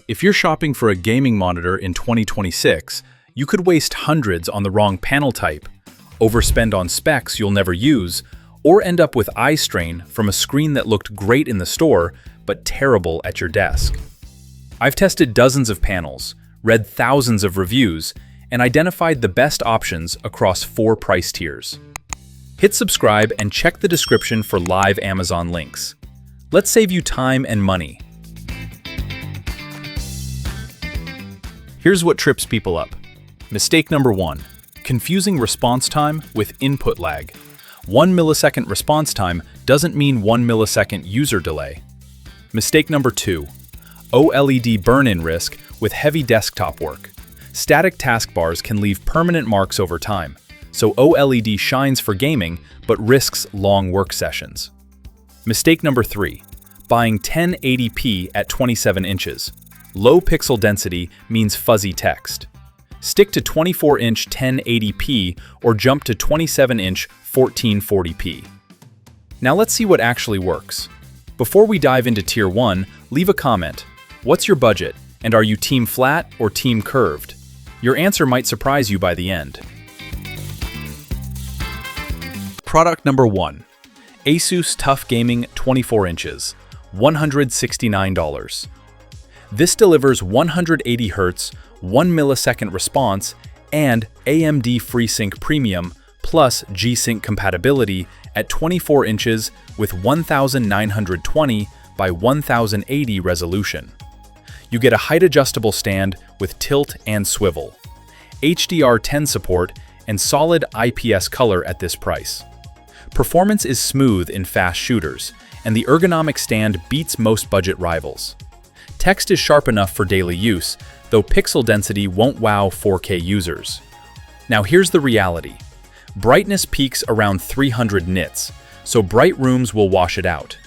If you're shopping for a gaming monitor in 2026, you could waste hundreds on the wrong panel type, overspend on specs you'll never use, or end up with eye strain from a screen that looked great in the store but terrible at your desk. I've tested dozens of panels, read thousands of reviews, and identified the best options across 4 price tiers. Hit subscribe and check the description for live Amazon links. Let's save you time and money. Here's what trips people up. Mistake number 1. Confusing response time with input lag. 1 millisecond response time doesn't mean 1 millisecond user delay. Mistake number 2. OLED burn-in risk with heavy desktop work. Static taskbars can leave permanent marks over time, so OLED shines for gaming but risks long work sessions. Mistake number 3. Buying 1080p at 27 inches. Low pixel density means fuzzy text. Stick to 24-inch 1080p or jump to 27-inch 1440p. Now let's see what actually works. Before we dive into Tier 1, leave a comment. What's your budget, and are you team flat or team curved? Your answer might surprise you by the end. Product number 1. ASUS TUF Gaming 24 inches, $169. This delivers 180 Hz, 1 millisecond response, and AMD FreeSync Premium plus G-Sync compatibility at 24 inches with 1920 by 1080 resolution. You get a height-adjustable stand with tilt and swivel, HDR10 support, and solid IPS color at this price. Performance is smooth in fast shooters, and the ergonomic stand beats most budget rivals. Text is sharp enough for daily use, though pixel density won't wow 4K users. Now here's the reality. Brightness peaks around 300 nits, so bright rooms will wash it out.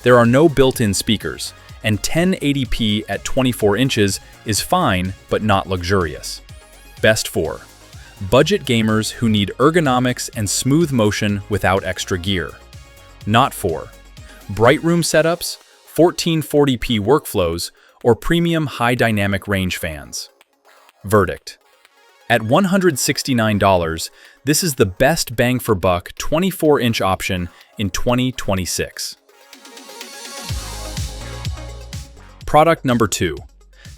There are no built-in speakers, and 1080p at 24 inches is fine but not luxurious. Best for budget gamers who need ergonomics and smooth motion without extra gear. Not for bright room setups, 1440p workflows, or premium high dynamic range fans. Verdict. At $169, this is the best bang for buck 24-inch option in 2026. Product number 2.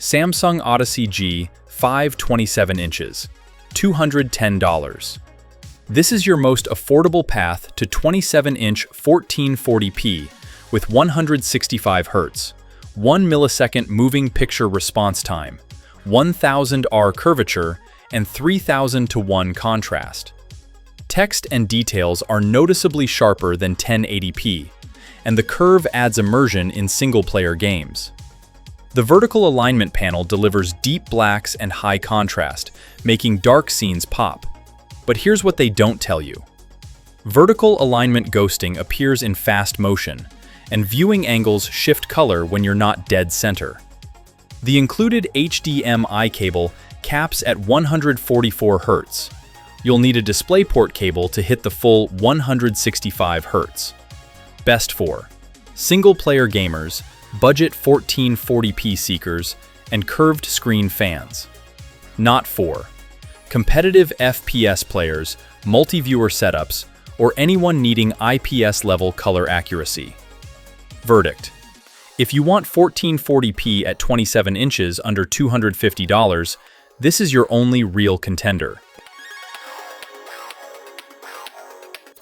Samsung Odyssey G5 27 inches, $210. This is your most affordable path to 27-inch 1440p with 165 Hz, 1 millisecond moving picture response time, 1000 R curvature, and 3000 to 1 contrast. Text and details are noticeably sharper than 1080p, and the curve adds immersion in single-player games. The vertical alignment panel delivers deep blacks and high contrast, making dark scenes pop. But here's what they don't tell you. Vertical alignment ghosting appears in fast motion, and viewing angles shift color when you're not dead center. The included HDMI cable caps at 144 Hz. You'll need a DisplayPort cable to hit the full 165 Hz. Best for single-player gamers, budget 1440p seekers, and curved screen fans. Not for competitive FPS players, multi-viewer setups, or anyone needing IPS-level color accuracy. Verdict. If you want 1440p at 27 inches under $250, this is your only real contender.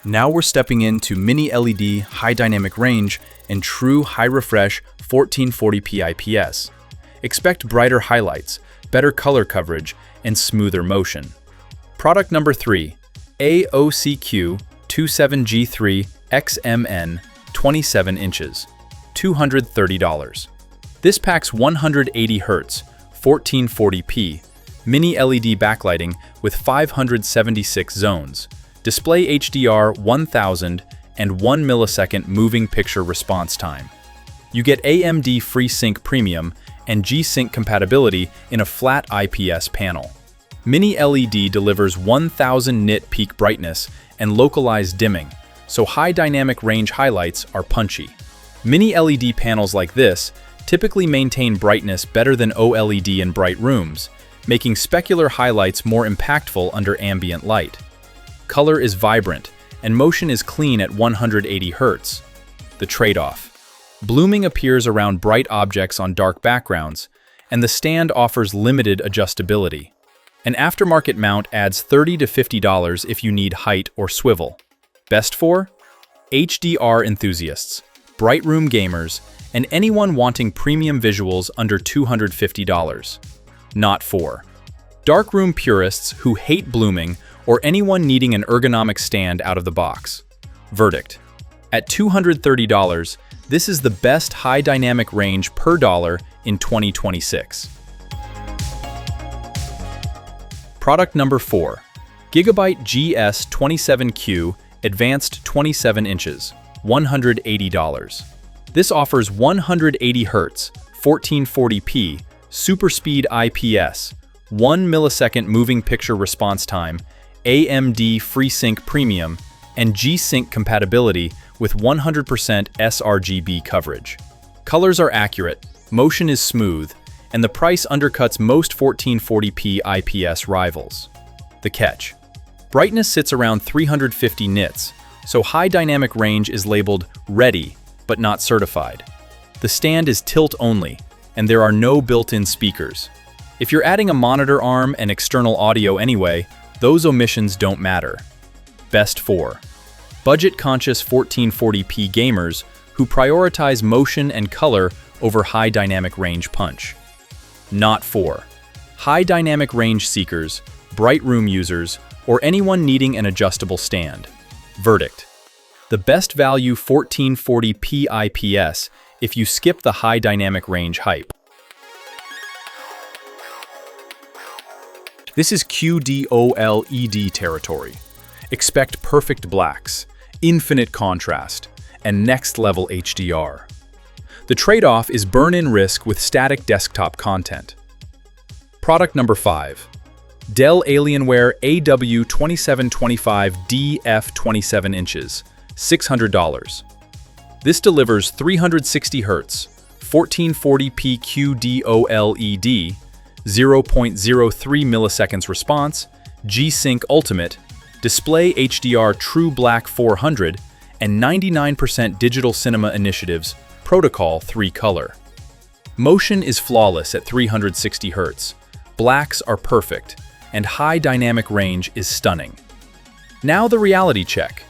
Now we're stepping into mini LED, high dynamic range, and true high refresh 1440p IPS. Expect brighter highlights, better color coverage, and smoother motion. Product number 3. AOCQ 27G3 XMN 27 inches, $230. This packs 180 Hz, 1440p, mini LED backlighting with 576 zones, display HDR 1000, and 1 millisecond moving picture response time. You get AMD FreeSync Premium and G-Sync compatibility in a flat IPS panel. Mini LED delivers 1000 nit peak brightness and localized dimming, so high dynamic range highlights are punchy. Mini LED panels like this typically maintain brightness better than OLED in bright rooms, making specular highlights more impactful under ambient light. Color is vibrant, and motion is clean at 180 Hz. The trade-off. Blooming appears around bright objects on dark backgrounds, and the stand offers limited adjustability. An aftermarket mount adds $30 to $50 if you need height or swivel. Best for? HDR enthusiasts, bright room gamers, and anyone wanting premium visuals under $250. Not for darkroom purists who hate blooming or anyone needing an ergonomic stand out of the box. Verdict. At $230, this is the best high dynamic range per dollar in 2026. Product number 4. Gigabyte GS27Q Advanced 27 inches, $180. This offers 180 Hz, 1440p, super speed IPS, 1 millisecond moving picture response time, AMD FreeSync Premium, and G-Sync compatibility with 100% sRGB coverage. Colors are accurate, motion is smooth, and the price undercuts most 1440p IPS rivals. The catch. Brightness sits around 350 nits, so high dynamic range is labeled ready, but not certified. The stand is tilt only, and there are no built-in speakers. If you're adding a monitor arm and external audio anyway, those omissions don't matter. Best for budget-conscious 1440p gamers who prioritize motion and color over high dynamic range punch. Not for high dynamic range seekers, bright room users, or anyone needing an adjustable stand. Verdict. The best value 1440p IPS if you skip the high dynamic range hype. This is QD-OLED territory. Expect perfect blacks, infinite contrast, and next-level HDR. The trade-off is burn-in risk with static desktop content. Product number 5. Dell Alienware AW2725D f27 inches, $600. This delivers 360 Hz, 1440p QD-OLED, 0.03 milliseconds response, G-Sync Ultimate, Display HDR True Black 400, and 99% Digital Cinema Initiative's Protocol 3 color. Motion is flawless at 360 Hz, blacks are perfect, and high dynamic range is stunning. Now the reality check.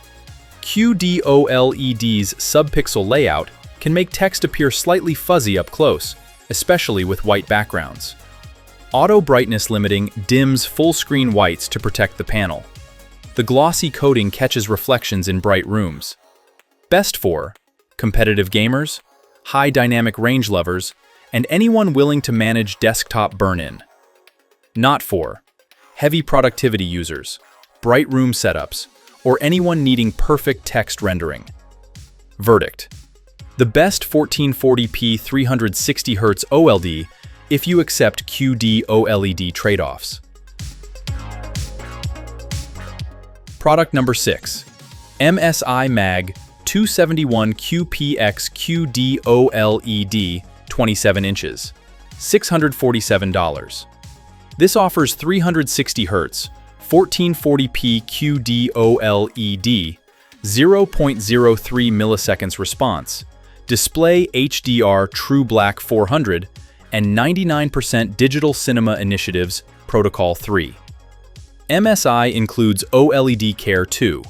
QD-OLED's subpixel layout can make text appear slightly fuzzy up close, especially with white backgrounds. Auto brightness limiting dims full-screen whites to protect the panel. The glossy coating catches reflections in bright rooms. Best for competitive gamers, high dynamic range lovers, and anyone willing to manage desktop burn-in. Not for heavy productivity users, bright room setups, or anyone needing perfect text rendering. Verdict. The best 1440p 360 Hz OLED if you accept QD-OLED trade-offs. Product number 6. MSI Mag 271 QPX QD-OLED 27 inches, $647. This offers 360 Hz, 1440p QD-OLED, 0.03 milliseconds response, Display HDR True Black 400, and 99% Digital Cinema Initiative's Protocol 3. MSI includes OLED Care 2.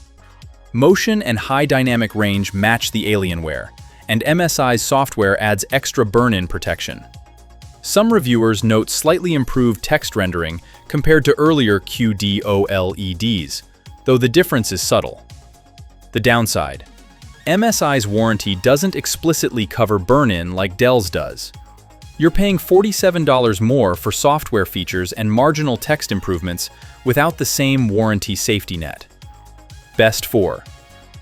Motion and high dynamic range match the Alienware, and MSI's software adds extra burn-in protection. Some reviewers note slightly improved text rendering compared to earlier QD-OLEDs, though the difference is subtle. The downside. MSI's warranty doesn't explicitly cover burn-in like Dell's does. You're paying $47 more for software features and marginal text improvements without the same warranty safety net. Best for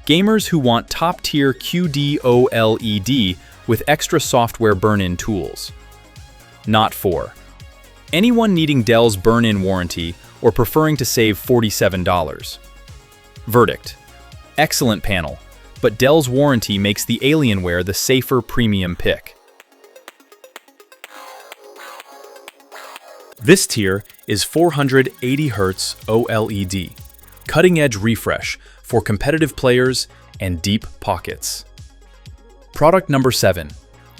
gamers who want top-tier QD-OLED with extra software burn-in tools. Not for anyone needing Dell's burn-in warranty or preferring to save $47. Verdict. Excellent panel, but Dell's warranty makes the Alienware the safer premium pick. This tier is 480Hz OLED, cutting-edge refresh for competitive players and deep pockets. Product number 7,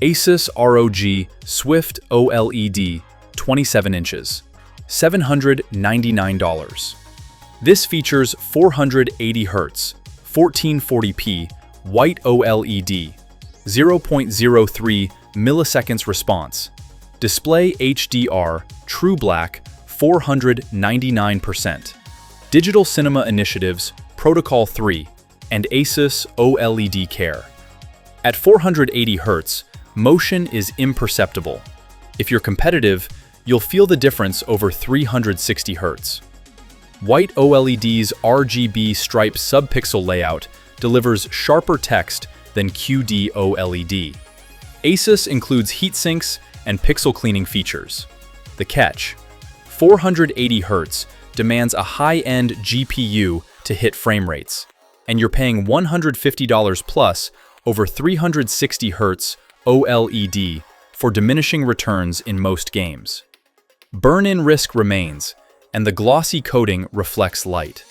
ASUS ROG Swift OLED 27 inches, $799. This features 480Hz, 1440p white OLED, 0.03 milliseconds response, display HDR, true black, 499%, digital cinema initiatives, Protocol 3, and ASUS OLED Care. At 480 Hz, motion is imperceptible. If you're competitive, you'll feel the difference over 360 Hz. White OLED's RGB stripe subpixel layout delivers sharper text than QD-OLED. ASUS includes heat sinks and pixel cleaning features. The catch: 480 Hz demands a high-end GPU to hit frame rates, and you're paying $150 plus over 360 Hz OLED for diminishing returns in most games. Burn-in risk remains, and the glossy coating reflects light.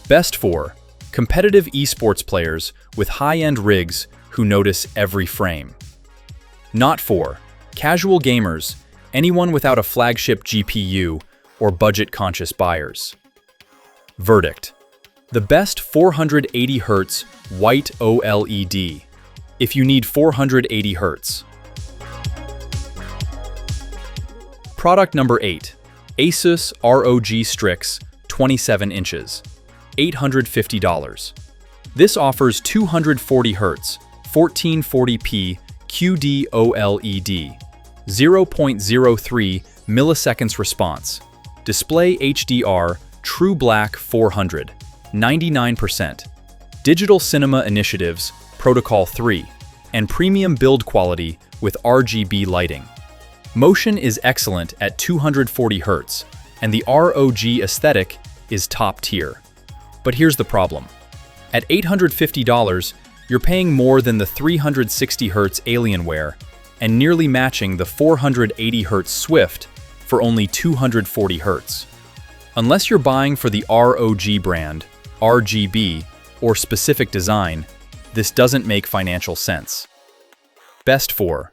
Best for competitive esports players with high-end rigs who notice every frame. Not for casual gamers, anyone without a flagship GPU, or budget-conscious buyers. Verdict: the best 480 Hz white OLED, if you need 480 Hz. Product number 8, ASUS ROG Strix 27 inches, $850. This offers 240 Hz, 1440p QD-OLED, 0.03 milliseconds response, display HDR, true black 400, 99%, digital cinema initiatives, Protocol 3, and premium build quality with RGB lighting. Motion is excellent at 240 Hz, and the ROG aesthetic is top tier. But here's the problem. At $850, you're paying more than the 360 Hz Alienware and nearly matching the 480 Hz Swift for only 240 Hz. Unless you're buying for the ROG brand, RGB, or specific design, this doesn't make financial sense. Best for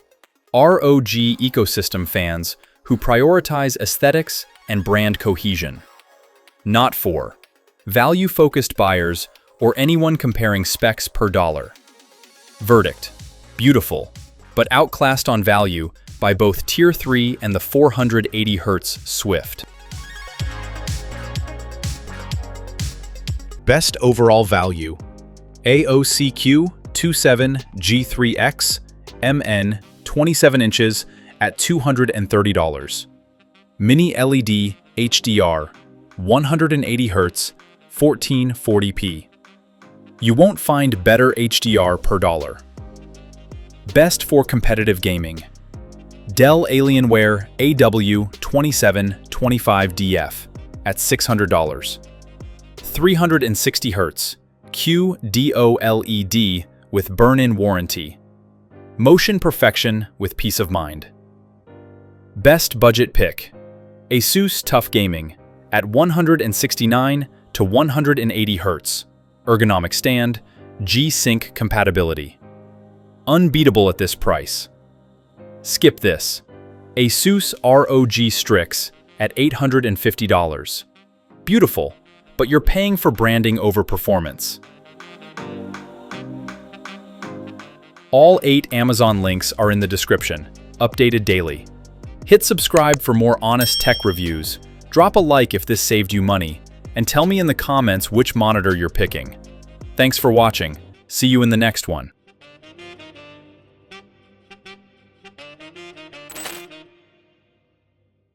ROG ecosystem fans who prioritize aesthetics and brand cohesion. Not for value-focused buyers or anyone comparing specs per dollar. Verdict: beautiful, but outclassed on value by both Tier 3 and the 480 Hz Swift. Best overall value: AOCQ 27G3X MN 27 inches at $230. Mini LED HDR 180 Hz 1440p. You won't find better HDR per dollar. Best for competitive gaming: Dell Alienware AW2725DF at $600. 360 Hz QD-OLED with burn-in warranty. Motion perfection with peace of mind. Best budget pick: ASUS TUF Gaming at 169 to 180 Hz. Ergonomic stand, G-Sync compatibility. Unbeatable at this price. Skip this. ASUS ROG Strix at $850. Beautiful, but you're paying for branding over performance. All 8 Amazon links are in the description, updated daily. Hit subscribe for more honest tech reviews, drop a like if this saved you money, and tell me in the comments which monitor you're picking. Thanks for watching. See you in the next one.